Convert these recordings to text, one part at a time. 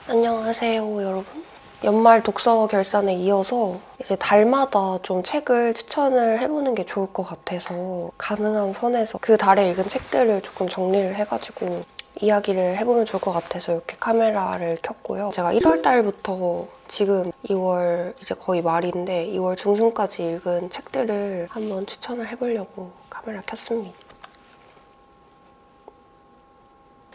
안녕하세요, 여러분. 연말 독서 결산에 이어서 이제 달마다 좀 책을 추천을 해보는 게 좋을 것 같아서 가능한 선에서 그 달에 읽은 책들을 조금 정리를 해가지고 이야기를 해보면 좋을 것 같아서 이렇게 카메라를 켰고요. 제가 1월 달부터 지금 2월 이제 거의 말인데 2월 중순까지 읽은 책들을 한번 추천을 해보려고 카메라 켰습니다.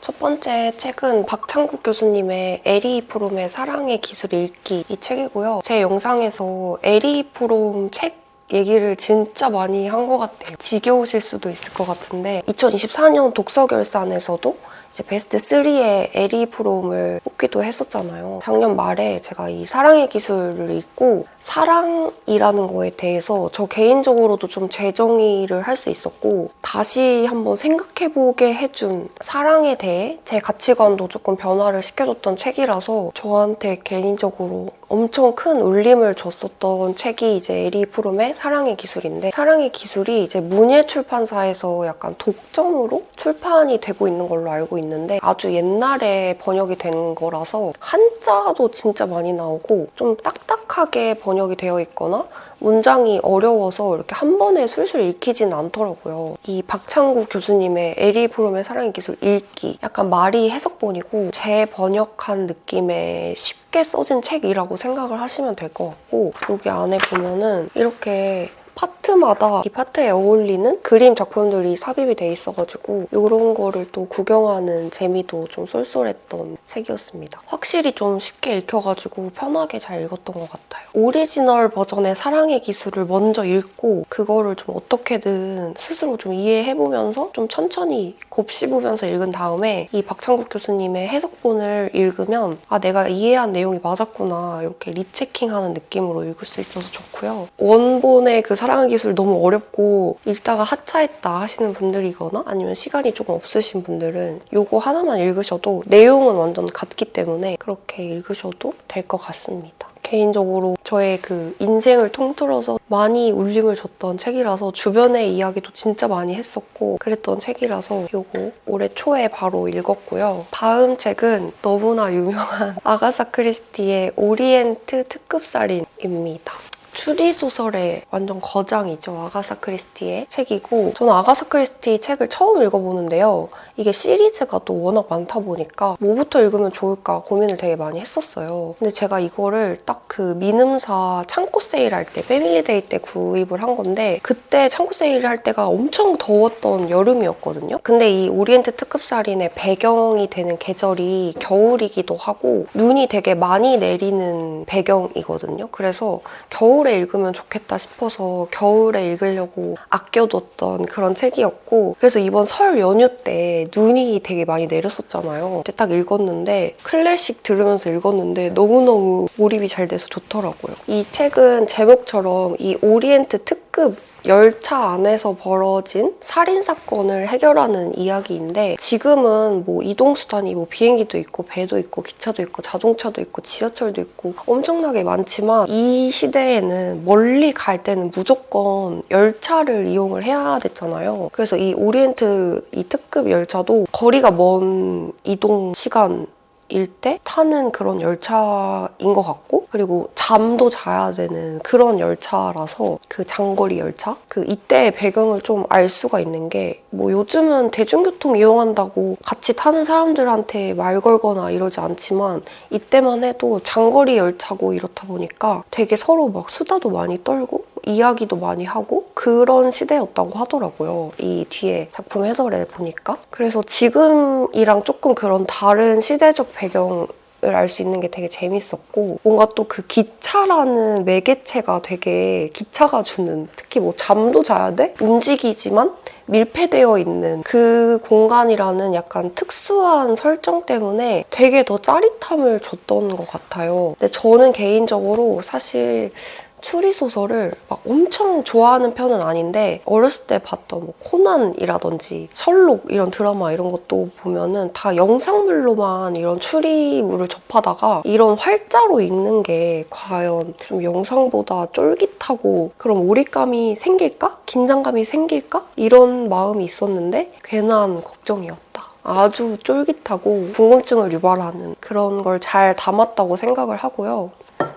첫 번째 책은 박창국 교수님의 에리 프롬의 사랑의 기술 읽기 이 책이고요. 제 영상에서 에리 프롬 책 얘기를 진짜 많이 한 것 같아요. 지겨우실 수도 있을 것 같은데 2024년 독서결산에서도 이제 베스트 3에 에리 프롬을 뽑기도 했었잖아요. 작년 말에 제가 이 사랑의 기술을 읽고 사랑이라는 거에 대해서 저 개인적으로도 좀 재정의를 할 수 있었고 다시 한번 생각해보게 해준 사랑에 대해 제 가치관도 조금 변화를 시켜줬던 책이라서 저한테 개인적으로 엄청 큰 울림을 줬었던 책이 이제 에리 프롬의 사랑의 기술인데 사랑의 기술이 이제 문예출판사에서 약간 독점으로 출판이 되고 있는 걸로 알고 있는데 아주 옛날에 번역이 된 거라서 한자도 진짜 많이 나오고 좀 딱딱하게 번역이 되어 있거나 문장이 어려워서 이렇게 한 번에 술술 읽히진 않더라고요. 이 박창구 교수님의 에리 프롬의 사랑의 기술 읽기 약간 말이 해석본이고 재번역한 느낌의 쉽게 써진 책이라고 생각을 하시면 될 것 같고 여기 안에 보면은 이렇게 파트마다 이 파트에 어울리는 그림 작품들이 삽입이 돼 있어가지고 이런 거를 또 구경하는 재미도 좀 쏠쏠했던 책이었습니다. 확실히 좀 쉽게 읽혀가지고 편하게 잘 읽었던 것 같아요. 오리지널 버전의 사랑의 기술을 먼저 읽고 그거를 좀 어떻게든 스스로 좀 이해해보면서 좀 천천히 곱씹으면서 읽은 다음에 이 박창국 교수님의 해석본을 읽으면 아 내가 이해한 내용이 맞았구나 이렇게 리체킹하는 느낌으로 읽을 수 있어서 좋고요. 원본의 그 사랑의 기술 너무 어렵고 읽다가 하차했다 하시는 분들이거나 아니면 시간이 조금 없으신 분들은 이거 하나만 읽으셔도 내용은 완전 같기 때문에 그렇게 읽으셔도 될 것 같습니다. 개인적으로 저의 그 인생을 통틀어서 많이 울림을 줬던 책이라서 주변의 이야기도 진짜 많이 했었고 그랬던 책이라서 이거 올해 초에 바로 읽었고요. 다음 책은 너무나 유명한 아가사 크리스티의 오리엔트 특급살인입니다. 추리소설의 완전 거장이죠. 아가사 크리스티의 책이고 저는 아가사 크리스티 책을 처음 읽어보는데요. 이게 시리즈가 또 워낙 많다 보니까 뭐부터 읽으면 좋을까 고민을 되게 많이 했었어요. 근데 제가 이거를 딱 그 미음사 창고 세일할 때 패밀리데이 때 구입을 한 건데 그때 창고 세일을 할 때가 엄청 더웠던 여름이었거든요. 근데 이 오리엔트 특급살인의 배경이 되는 계절이 겨울이기도 하고 눈이 되게 많이 내리는 배경이거든요. 그래서 겨울에 읽으면 좋겠다 싶어서 겨울에 읽으려고 아껴뒀던 그런 책이었고 그래서 이번 설 연휴 때 눈이 되게 많이 내렸었잖아요. 그때 딱 읽었는데 클래식 들으면서 읽었는데 너무너무 몰입이 잘 돼서 좋더라고요. 이 책은 제목처럼 이 오리엔트 특급 열차 안에서 벌어진 살인사건을 해결하는 이야기인데 지금은 뭐 이동수단이 뭐 비행기도 있고 배도 있고 기차도 있고 자동차도 있고 지하철도 있고 엄청나게 많지만 이 시대에는 멀리 갈 때는 무조건 열차를 이용을 해야 됐잖아요. 그래서 이 오리엔트 이 특급 열차도 거리가 먼 이동 시간 일 때 타는 그런 열차인 것 같고 그리고 잠도 자야 되는 그런 열차라서 그 장거리 열차? 그 이때의 배경을 좀 알 수가 있는 게 뭐 요즘은 대중교통 이용한다고 같이 타는 사람들한테 말 걸거나 이러지 않지만 이때만 해도 장거리 열차고 이렇다 보니까 되게 서로 막 수다도 많이 떨고 이야기도 많이 하고 그런 시대였다고 하더라고요. 이 뒤에 작품 해설에 보니까. 그래서 지금이랑 조금 그런 다른 시대적 배경을 알 수 있는 게 되게 재밌었고 뭔가 또 그 기차라는 매개체가 되게 기차가 주는 특히 뭐 잠도 자야 돼? 움직이지만 밀폐되어 있는 그 공간이라는 약간 특수한 설정 때문에 되게 더 짜릿함을 줬던 것 같아요. 근데 저는 개인적으로 사실 추리소설을 막 엄청 좋아하는 편은 아닌데 어렸을 때 봤던 뭐 코난이라든지 셜록 이런 드라마 이런 것도 보면은 다 영상물로만 이런 추리물을 접하다가 이런 활자로 읽는 게 과연 좀 영상보다 쫄깃하고 그런 몰입감이 생길까? 긴장감이 생길까? 이런 마음이 있었는데 괜한 걱정이었다. 아주 쫄깃하고 궁금증을 유발하는 그런 걸 잘 담았다고 생각을 하고요.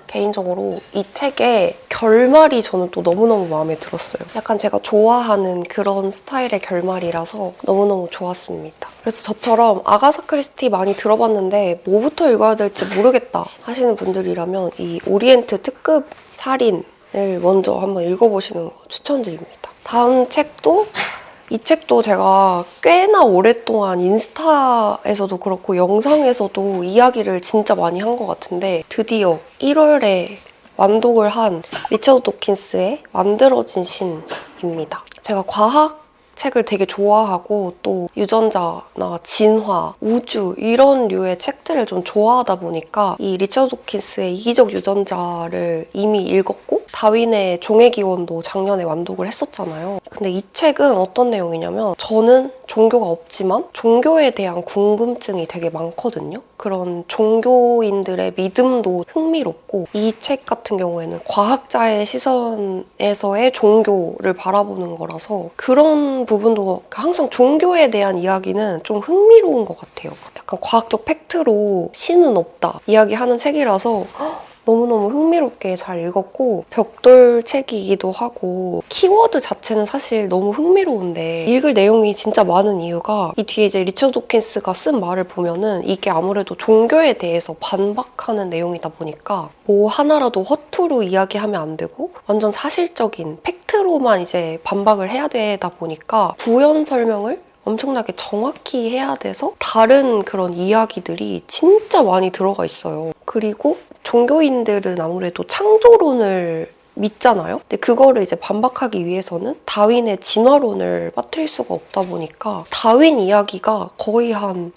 개인적으로 이 책의 결말이 저는 또 너무너무 마음에 들었어요. 약간 제가 좋아하는 그런 스타일의 결말이라서 너무너무 좋았습니다. 그래서 저처럼 아가사 크리스티 많이 들어봤는데 뭐부터 읽어야 될지 모르겠다 하시는 분들이라면 이 오리엔트 특급 살인을 먼저 한번 읽어보시는 거 추천드립니다. 다음 책도 이 책도 제가 꽤나 오랫동안 인스타에서도 그렇고 영상에서도 이야기를 진짜 많이 한 것 같은데 드디어 1월에 완독을 한 리처드 도킨스의 만들어진 신입니다. 제가 과학 책을 되게 좋아하고 또 유전자나 진화, 우주 이런 류의 책들을 좀 좋아하다 보니까 이 리처드 도킨스의 이기적 유전자를 이미 읽었고 다윈의 종의 기원도 작년에 완독을 했었잖아요. 근데 이 책은 어떤 내용이냐면 저는 종교가 없지만 종교에 대한 궁금증이 되게 많거든요. 그런 종교인들의 믿음도 흥미롭고 이 책 같은 경우에는 과학자의 시선에서의 종교를 바라보는 거라서 그런 부분도 항상 종교에 대한 이야기는 좀 흥미로운 것 같아요. 약간 과학적 팩트로 신은 없다 이야기하는 책이라서 너무너무 흥미롭게 잘 읽었고 벽돌 책이기도 하고 키워드 자체는 사실 너무 흥미로운데 읽을 내용이 진짜 많은 이유가 이 뒤에 이제 리처드 도킨스가 쓴 말을 보면은 이게 아무래도 종교에 대해서 반박하는 내용이다 보니까 뭐 하나라도 허투루 이야기하면 안 되고 완전 사실적인 팩트로만 이제 반박을 해야 되다 보니까 부연 설명을 엄청나게 정확히 해야 돼서 다른 그런 이야기들이 진짜 많이 들어가 있어요. 그리고 종교인들은 아무래도 창조론을 믿잖아요. 근데 그거를 이제 반박하기 위해서는 다윈의 진화론을 빠뜨릴 수가 없다 보니까 다윈 이야기가 거의 한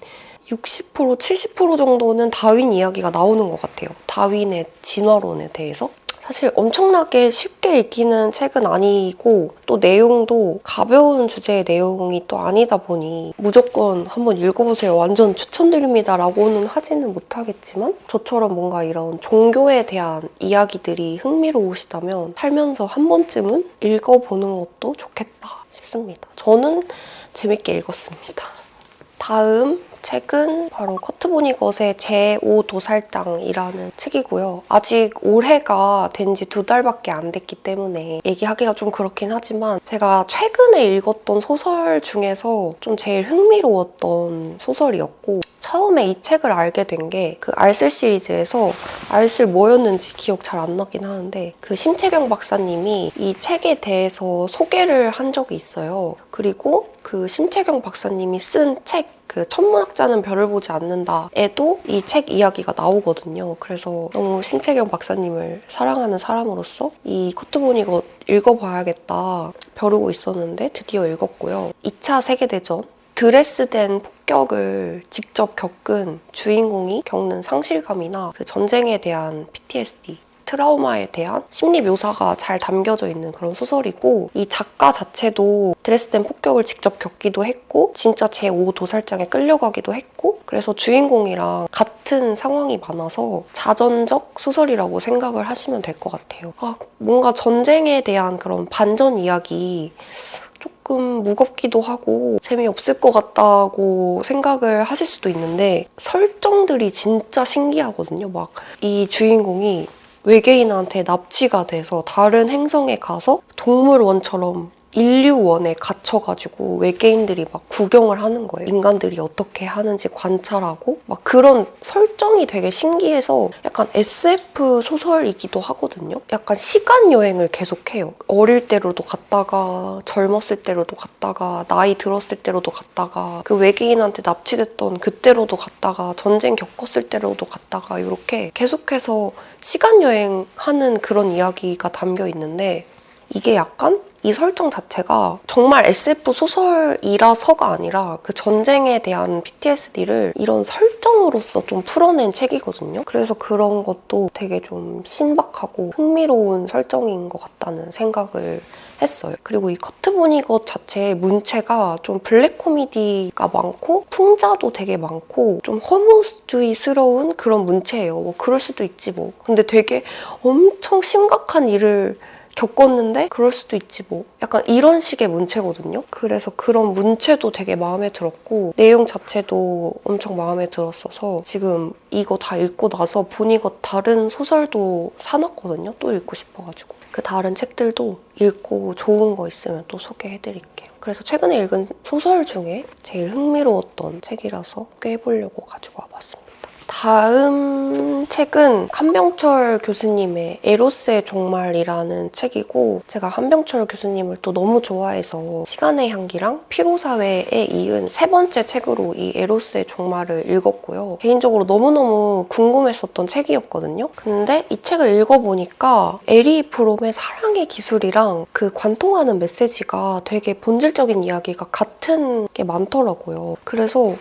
60%, 70% 정도는 다윈 이야기가 나오는 것 같아요. 다윈의 진화론에 대해서. 사실 엄청나게 쉽게 읽히는 책은 아니고 또 내용도 가벼운 주제의 내용이 또 아니다 보니 무조건 한번 읽어보세요. 완전 추천드립니다 라고는 하지는 못하겠지만 저처럼 뭔가 이런 종교에 대한 이야기들이 흥미로우시다면 살면서 한 번쯤은 읽어보는 것도 좋겠다 싶습니다. 저는 재밌게 읽었습니다. 다음 책은 바로 커트 보니것의 제5도살장이라는 책이고요. 아직 올해가 된 지 2달밖에 안 됐기 때문에 얘기하기가 좀 그렇긴 하지만 제가 최근에 읽었던 소설 중에서 좀 제일 흥미로웠던 소설이었고 처음에 이 책을 알게 된 게 그 알쓸 시리즈에서 알쓸 뭐였는지 기억 잘 안 나긴 하는데 그 심채경 박사님이 이 책에 대해서 소개를 한 적이 있어요. 그리고 그 심채경 박사님이 쓴 책 그 천문학자는 별을 보지 않는다에도 이 책 이야기가 나오거든요. 그래서 너무 심채경 박사님을 사랑하는 사람으로서 이 커트 보니것 읽어봐야겠다 벼르고 있었는데 드디어 읽었고요. 2차 세계대전 드레스덴 폭격을 직접 겪은 주인공이 겪는 상실감이나 그 전쟁에 대한 PTSD, 트라우마에 대한 심리 묘사가 잘 담겨져 있는 그런 소설이고 이 작가 자체도 드레스덴 폭격을 직접 겪기도 했고 진짜 제5도살장에 끌려가기도 했고 그래서 주인공이랑 같은 상황이 많아서 자전적 소설이라고 생각을 하시면 될 것 같아요. 뭔가 전쟁에 대한 그런 반전 이야기 조금 무겁기도 하고 재미없을 것 같다고 생각을 하실 수도 있는데 설정들이 진짜 신기하거든요. 막 이 주인공이 외계인한테 납치가 돼서 다른 행성에 가서 동물원처럼 인류원에 갇혀가지고 외계인들이 막 구경을 하는 거예요. 인간들이 어떻게 하는지 관찰하고 막 그런 설정이 되게 신기해서 약간 SF 소설이기도 하거든요. 약간 시간 여행을 계속해요. 어릴 때로도 갔다가 젊었을 때로도 갔다가 나이 들었을 때로도 갔다가 그 외계인한테 납치됐던 그때로도 갔다가 전쟁 겪었을 때로도 갔다가 이렇게 계속해서 시간 여행하는 그런 이야기가 담겨 있는데 이게 약간 이 설정 자체가 정말 SF 소설이라서가 아니라 그 전쟁에 대한 PTSD를 이런 설정으로서 좀 풀어낸 책이거든요. 그래서 그런 것도 되게 좀 신박하고 흥미로운 설정인 것 같다는 생각을 했어요. 그리고 이 커트 보니것 자체의 문체가 좀 블랙 코미디가 많고 풍자도 되게 많고 좀 허무주의스러운 그런 문체예요. 뭐 그럴 수도 있지 뭐. 근데 되게 엄청 심각한 일을 겪었는데 그럴 수도 있지 뭐. 약간 이런 식의 문체거든요. 그래서 그런 문체도 되게 마음에 들었고 내용 자체도 엄청 마음에 들었어서 지금 이거 다 읽고 나서 보니것 다른 소설도 사놨거든요. 또 읽고 싶어가지고. 그 다른 책들도 읽고 좋은 거 있으면 또 소개해드릴게요. 그래서 최근에 읽은 소설 중에 제일 흥미로웠던 책이라서 소개해보려고 가지고 와봤습니다. 다음 책은 한병철 교수님의 에로스의 종말이라는 책이고 제가 한병철 교수님을 또 너무 좋아해서 시간의 향기랑 피로사회에 이은 세 번째 책으로 이 에로스의 종말을 읽었고요. 개인적으로 너무너무 궁금했었던 책이었거든요. 근데 이 책을 읽어보니까 에리 프롬의 사랑의 기술이랑 그 관통하는 메시지가 되게 본질적인 이야기가 같은 게 많더라고요. 그래서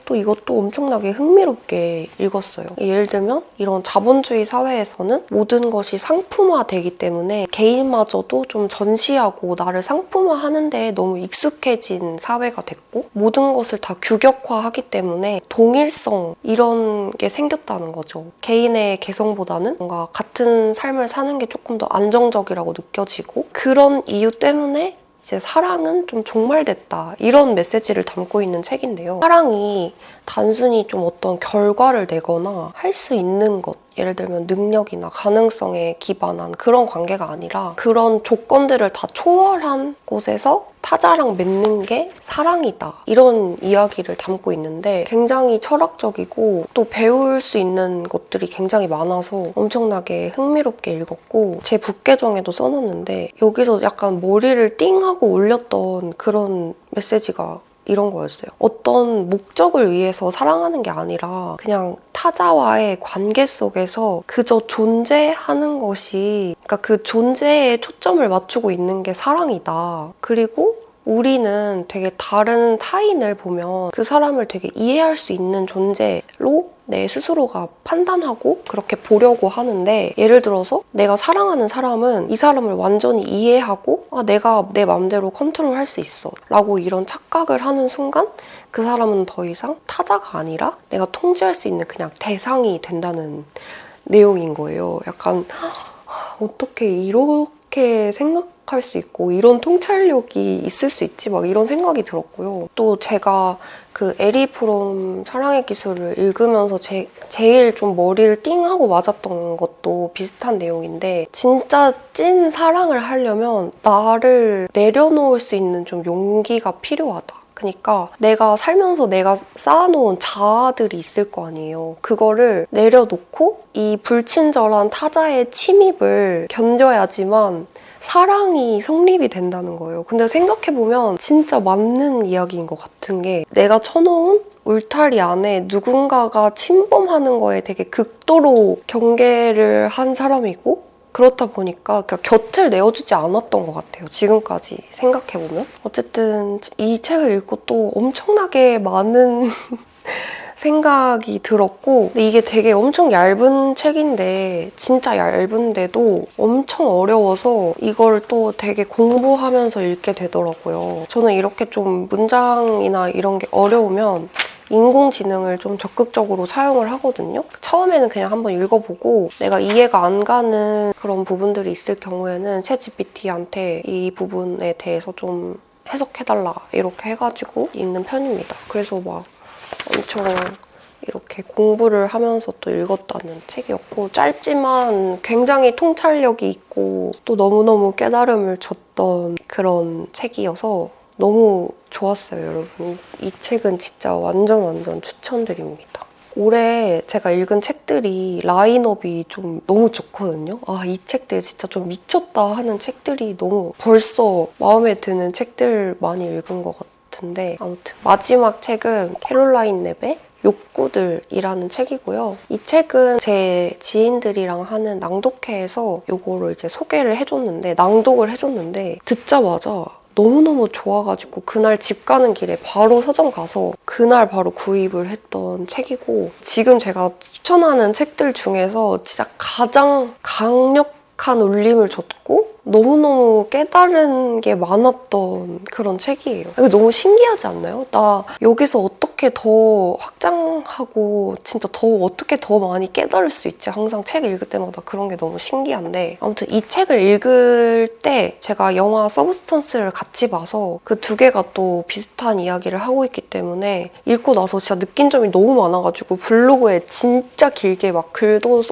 또 이것도 엄청나게 흥미롭게 읽었어요. 예를 들면 이런 자본주의 사회에서는 모든 것이 상품화되기 때문에 개인마저도 좀 전시하고 나를 상품화하는 데 너무 익숙해진 사회가 됐고 모든 것을 다 규격화하기 때문에 동일성 이런 게 생겼다는 거죠. 개인의 개성보다는 뭔가 같은 삶을 사는 게 조금 더 안정적이라고 느껴지고 그런 이유 때문에 이제 사랑은 좀 종말됐다 이런 메시지를 담고 있는 책인데요. 사랑이 단순히 좀 어떤 결과를 내거나 할 수 있는 것 예를 들면 능력이나 가능성에 기반한 그런 관계가 아니라 그런 조건들을 다 초월한 곳에서 타자랑 맺는 게 사랑이다. 이런 이야기를 담고 있는데 굉장히 철학적이고 또 배울 수 있는 것들이 굉장히 많아서 엄청나게 흥미롭게 읽었고 제 북계정에도 써놨는데 여기서 약간 머리를 띵하고 울렸던 그런 메시지가 이런 거였어요. 어떤 목적을 위해서 사랑하는 게 아니라 그냥 타자와의 관계 속에서 그저 존재하는 것이 그러니까 그 존재에 초점을 맞추고 있는 게 사랑이다. 그리고 우리는 되게 다른 타인을 보면 그 사람을 되게 이해할 수 있는 존재로 내 스스로가 판단하고 그렇게 보려고 하는데 예를 들어서 내가 사랑하는 사람은 이 사람을 완전히 이해하고 내가 내 맘대로 컨트롤할 수 있어 라고 이런 착각을 하는 순간 그 사람은 더 이상 타자가 아니라 내가 통제할 수 있는 그냥 대상이 된다는 내용인 거예요. 약간 어떻게 이렇게 생각할 수 있고 이런 통찰력이 있을 수 있지 막 이런 생각이 들었고요. 또 제가 그 에리 프롬 사랑의 기술을 읽으면서 제일 좀 머리를 띵하고 맞았던 것도 비슷한 내용인데 진짜 찐 사랑을 하려면 나를 내려놓을 수 있는 좀 용기가 필요하다. 그러니까 내가 살면서 내가 쌓아놓은 자아들이 있을 거 아니에요. 그거를 내려놓고 이 불친절한 타자의 침입을 견뎌야지만 사랑이 성립이 된다는 거예요. 근데 생각해보면 진짜 맞는 이야기인 것 같은 게 내가 쳐놓은 울타리 안에 누군가가 침범하는 거에 되게 극도로 경계를 한 사람이고 그렇다 보니까 곁을 내어주지 않았던 것 같아요. 지금까지 생각해보면. 어쨌든 이 책을 읽고 또 엄청나게 많은 생각이 들었고 근데 이게 되게 엄청 얇은 책인데 진짜 얇은데도 엄청 어려워서 이걸 또 되게 공부하면서 읽게 되더라고요. 저는 이렇게 좀 문장이나 이런 게 어려우면 인공지능을 좀 적극적으로 사용을 하거든요. 처음에는 그냥 한번 읽어보고 내가 이해가 안 가는 그런 부분들이 있을 경우에는 챗GPT한테 이 부분에 대해서 좀 해석해달라 이렇게 해가지고 읽는 편입니다. 그래서 막 엄청 이렇게 공부를 하면서 또 읽었다는 책이었고 짧지만 굉장히 통찰력이 있고 또 너무너무 깨달음을 줬던 그런 책이어서 너무 좋았어요, 여러분. 이 책은 진짜 완전 추천드립니다. 올해 제가 읽은 책들이 라인업이 좀 너무 좋거든요. 이 책들 진짜 좀 미쳤다 하는 책들이 너무 벌써 마음에 드는 책들 많이 읽은 것 같은데 아무튼 마지막 책은 캐롤라인 랩의 욕구들이라는 책이고요. 이 책은 제 지인들이랑 하는 낭독회에서 이거를 이제 소개를 해줬는데 낭독을 해줬는데 듣자마자 너무너무 좋아가지고 그날 집 가는 길에 바로 서점 가서 그날 바로 구입을 했던 책이고 지금 제가 추천하는 책들 중에서 진짜 가장 강력한 울림을 줬고 너무너무 깨달은 게 많았던 그런 책이에요. 이거 너무 신기하지 않나요? 나 여기서 어떻게 더 확장하고 진짜 더 어떻게 더 많이 깨달을 수 있지? 항상 책 읽을 때마다 그런 게 너무 신기한데 아무튼 이 책을 읽을 때 제가 영화 서브스턴스를 같이 봐서 그 두 개가 또 비슷한 이야기를 하고 있기 때문에 읽고 나서 진짜 느낀 점이 너무 많아가지고 블로그에 진짜 길게 막 글도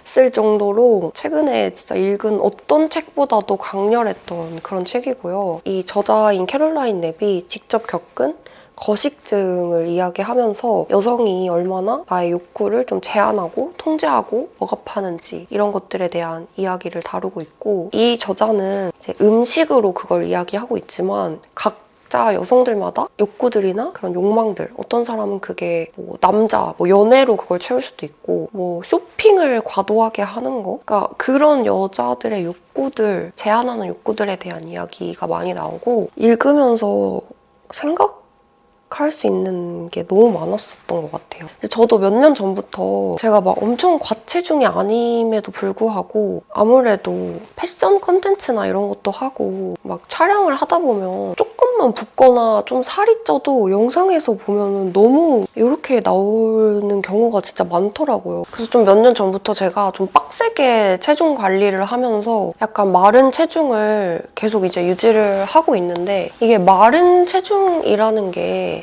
쓸 정도로 최근에 진짜 읽은 어떤 책보다도 강렬했던 그런 책이고요. 이 저자인 캐롤라인 랩이 직접 겪은 거식증을 이야기하면서 여성이 얼마나 나의 욕구를 좀 제한하고 통제하고 억압하는지 이런 것들에 대한 이야기를 다루고 있고 이 저자는 이제 음식으로 그걸 이야기하고 있지만 각자 여성들마다 욕구들이나 그런 욕망들 어떤 사람은 그게 뭐 남자, 뭐 연애로 그걸 채울 수도 있고 뭐 쇼핑을 과도하게 하는 거 그러니까 그런 여자들의 욕구들, 제한하는 욕구들에 대한 이야기가 많이 나오고 읽으면서 할 수 있는 게 너무 많았었던 것 같아요. 저도 몇 년 전부터 제가 막 엄청 과체중이 아님에도 불구하고 아무래도 패션 컨텐츠나 이런 것도 하고 막 촬영을 하다 보면 조금만 붓거나 좀 살이 쪄도 영상에서 보면은 너무 이렇게 나오는 경우가 진짜 많더라고요. 그래서 좀 몇 년 전부터 제가 좀 빡세게 체중 관리를 하면서 약간 마른 체중을 계속 이제 유지를 하고 있는데 이게 마른 체중이라는 게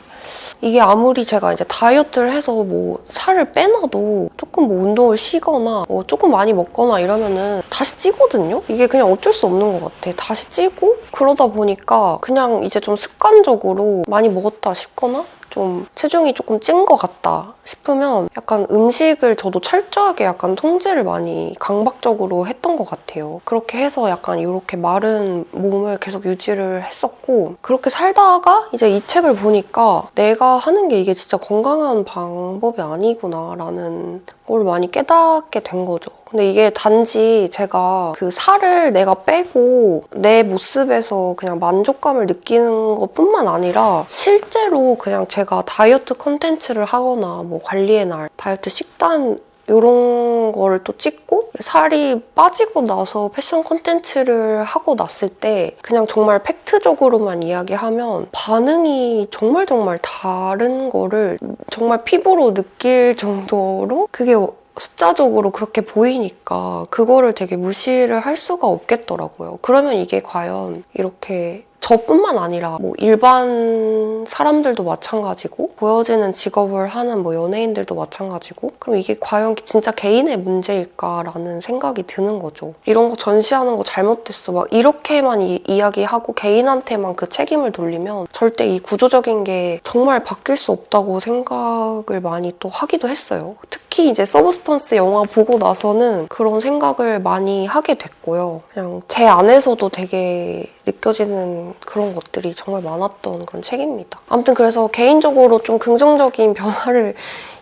이게 아무리 제가 이제 다이어트를 해서 뭐 살을 빼놔도 조금 뭐 운동을 쉬거나 뭐 조금 많이 먹거나 이러면은 다시 찌거든요? 이게 그냥 어쩔 수 없는 것 같아. 다시 찌고 그러다 보니까 그냥 이제 좀 습관적으로 많이 먹었다 싶거나 좀 체중이 조금 찐 것 같다 싶으면 약간 음식을 저도 철저하게 약간 통제를 많이 강박적으로 했던 것 같아요. 그렇게 해서 약간 이렇게 마른 몸을 계속 유지를 했었고 그렇게 살다가 이제 이 책을 보니까 내가 하는 게 이게 진짜 건강한 방법이 아니구나 라는 걸 많이 깨닫게 된 거죠. 근데 이게 단지 제가 그 살을 내가 빼고 내 모습에서 그냥 만족감을 느끼는 것뿐만 아니라 실제로 그냥 제가 다이어트 컨텐츠를 하거나 뭐 관리의 날, 다이어트 식단 이런 거를 또 찍고 살이 빠지고 나서 패션 컨텐츠를 하고 났을 때 그냥 정말 팩트적으로만 이야기하면 반응이 정말 다른 거를 정말 피부로 느낄 정도로 그게 숫자적으로 그렇게 보이니까 그거를 되게 무시를 할 수가 없겠더라고요. 그러면 이게 과연 이렇게 저뿐만 아니라 뭐 일반 사람들도 마찬가지고 보여지는 직업을 하는 뭐 연예인들도 마찬가지고 그럼 이게 과연 진짜 개인의 문제일까라는 생각이 드는 거죠. 이런 거 전시하는 거 잘못됐어 막 이렇게만 이야기하고 개인한테만 그 책임을 돌리면 절대 이 구조적인 게 정말 바뀔 수 없다고 생각을 많이 또 하기도 했어요. 특히 이제 서브스턴스 영화 보고 나서는 그런 생각을 많이 하게 됐고요. 그냥 제 안에서도 되게 느껴지는 그런 것들이 정말 많았던 그런 책입니다. 아무튼 그래서 개인적으로 좀 긍정적인 변화를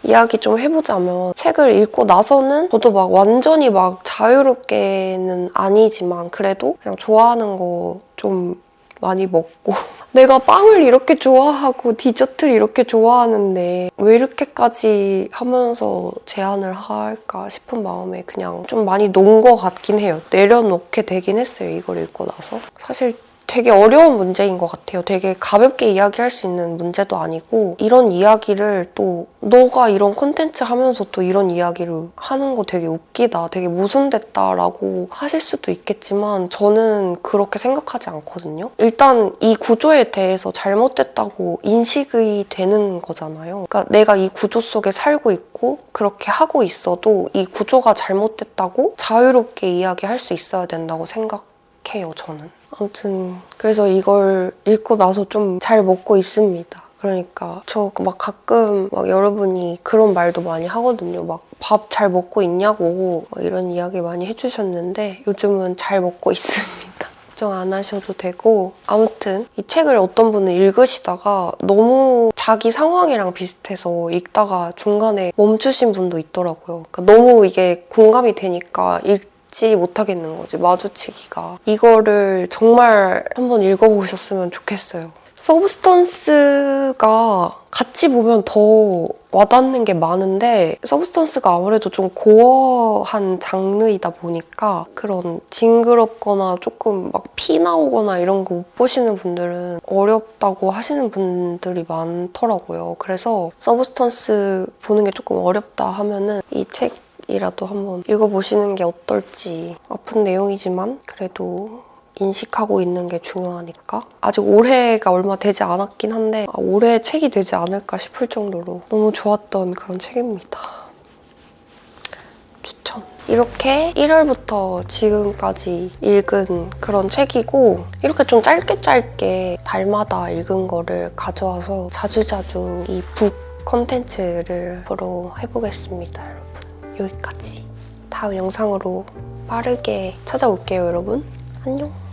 이야기 좀 해보자면 책을 읽고 나서는 저도 막 완전히 막 자유롭게는 아니지만 그래도 그냥 좋아하는 거 좀 많이 먹고 내가 빵을 이렇게 좋아하고 디저트를 이렇게 좋아하는데 왜 이렇게까지 하면서 제한을 할까 싶은 마음에 그냥 좀 많이 놓은 것 같긴 해요. 내려놓게 되긴 했어요. 이걸 읽고 나서. 사실 되게 어려운 문제인 것 같아요. 되게 가볍게 이야기할 수 있는 문제도 아니고 이런 이야기를 또 너가 이런 콘텐츠 하면서 또 이런 이야기를 하는 거 되게 웃기다, 되게 모순됐다라고 하실 수도 있겠지만 저는 그렇게 생각하지 않거든요. 일단 이 구조에 대해서 잘못됐다고 인식이 되는 거잖아요. 그러니까 내가 이 구조 속에 살고 있고 그렇게 하고 있어도 이 구조가 잘못됐다고 자유롭게 이야기할 수 있어야 된다고 생각해요, 저는. 아무튼 그래서 이걸 읽고 나서 좀 잘 먹고 있습니다. 그러니까 저 막 가끔 막 여러분이 그런 말도 많이 하거든요. 막 밥 잘 먹고 있냐고 막 이런 이야기 많이 해주셨는데 요즘은 잘 먹고 있습니다. 걱정 안 하셔도 되고 아무튼 이 책을 어떤 분은 읽으시다가 너무 자기 상황이랑 비슷해서 읽다가 중간에 멈추신 분도 있더라고요. 그러니까 너무 이게 공감이 되니까 읽지 못하겠는 거지, 마주치기가. 이거를 정말 한번 읽어보셨으면 좋겠어요. 서브스턴스가 같이 보면 더 와닿는 게 많은데 서브스턴스가 아무래도 좀 고어한 장르이다 보니까 그런 징그럽거나 조금 막 피 나오거나 이런 거 못 보시는 분들은 어렵다고 하시는 분들이 많더라고요. 그래서 서브스턴스 보는 게 조금 어렵다 하면은 이 책이라도 한번 읽어보시는 게 어떨지. 아픈 내용이지만 그래도 인식하고 있는 게 중요하니까. 아직 올해가 얼마 되지 않았긴 한데 올해 책이 되지 않을까 싶을 정도로 너무 좋았던 그런 책입니다. 추천. 이렇게 1월부터 지금까지 읽은 그런 책이고 이렇게 좀 짧게 달마다 읽은 거를 가져와서 자주자주 이 북 컨텐츠를 앞으로 해보겠습니다, 여러분. 여기까지. 다음 영상으로 빠르게 찾아올게요, 여러분. 안녕.